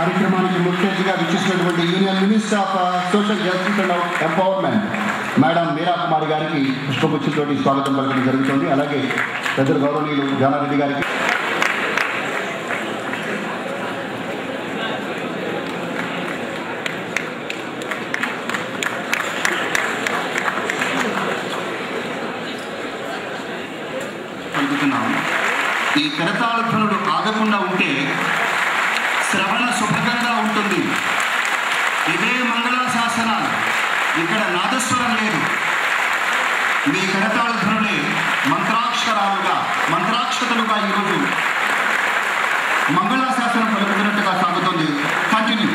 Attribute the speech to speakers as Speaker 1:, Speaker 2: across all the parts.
Speaker 1: కార్యక్రమానికి ముఖ్య అతిథిగా విచ్చేసినటువంటి union minister of social justice and empowerment madam Meera Kumari గారికి పుష్పగుచ్చంతోటి స్వాగతం పలకడం జరుగుతుంది. అలాగే పెద్దల గౌరవనీయులు జానారెడ్డి గారికి
Speaker 2: ఈ కరతాళ ధ్వనులు ఆగకుండా ఉంటే శ్రవణ సుభగంగా ఉంటుంది. ఇదే మంగళాశాసనాలు, ఇక్కడ నాదస్వరం లేదు. మీ కరతాళ ధ్వనులే మంత్రాక్షరాలుగా మంత్రాక్షతలుగా ఈరోజు మంగళాశాసనం పలుకుతున్నట్టుగా సాగుతుంది. Continue.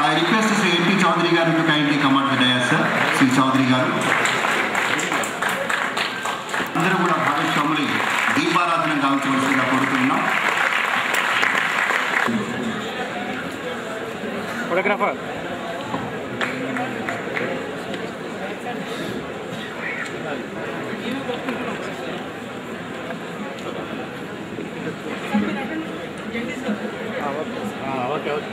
Speaker 2: I request Sri N.P. Chaudhary garu to kindly come out the dais, sir. Sri Chaudhary garu. అందరూ కూడా భాగస్వాములు దీపారాధన కావాల్సిగా కోరుతున్నాం.
Speaker 3: ఫోటోగ్రాఫర్ ఓకే ఓకే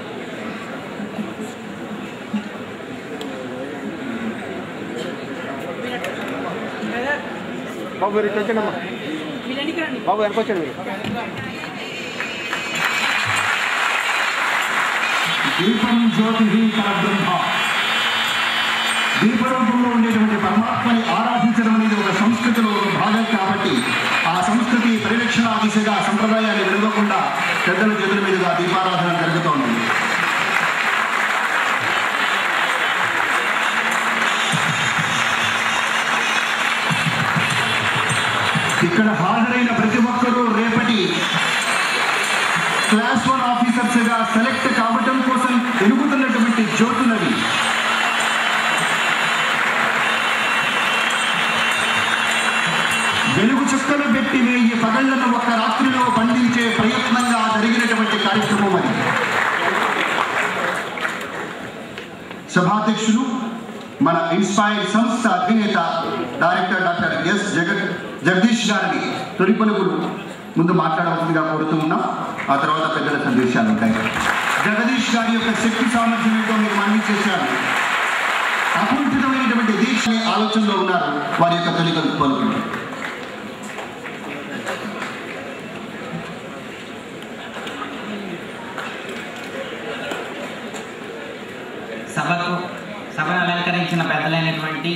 Speaker 3: బాబు మీరు వచ్చండి అమ్మా. బాబు వెనకొచ్చండి మీరు.
Speaker 1: దీపం జ్యోతి పరబ్రహ్మ, దీపరూపంలో ఉండేటువంటి పరమాత్మని ఆరాధించడం అనేది ఒక సంస్కృతిలో ఒక భాగం కాబట్టి ఆ సంస్కృతి పరిరక్షణ దిశగా సంప్రదాయాన్ని విడవకుండా పెద్దల చేతుల మీదుగా దీపారాధన జరుగుతోంది. ఇక్కడ హాజరైన ప్రతి ఒక్కరూ రేపటి క్లాస్ 1 ఆఫీసర్స్గా సెలెక్ట్ కావటం కోసం వెలుగుతున్నటువంటి జ్యోతులవి. వెలుగు చుక్కలు పెట్టి ఈ పగళ్లను ఒక రాత్రిలో బంధించే ప్రయత్నంగా జరిగినటువంటి కార్యక్రమం అది. సభాధ్యక్షులు మన ఇన్స్పైర్ సంస్థ అధినేత డైరెక్టర్ డాక్టర్ ఎస్ జగదీష్ గారిని తొలి పలుకులు ముందు మాట్లాడవలసిందిగా కోరుతూ ఉన్నాం. ఆ తర్వాత పెద్దల సందేశాలు ఉంటాయి. జగదీష్ గారి యొక్క శక్తి సామర్థ్యం ఏంటో మీరు మళ్ళీ చేశారు. అకుంఠితమైనటువంటి దీక్ష ఆలోచనలో ఉన్నారు. వారి యొక్క తొలి పలుకులు.
Speaker 4: సభను అలంకరించిన పెద్దలైనటువంటి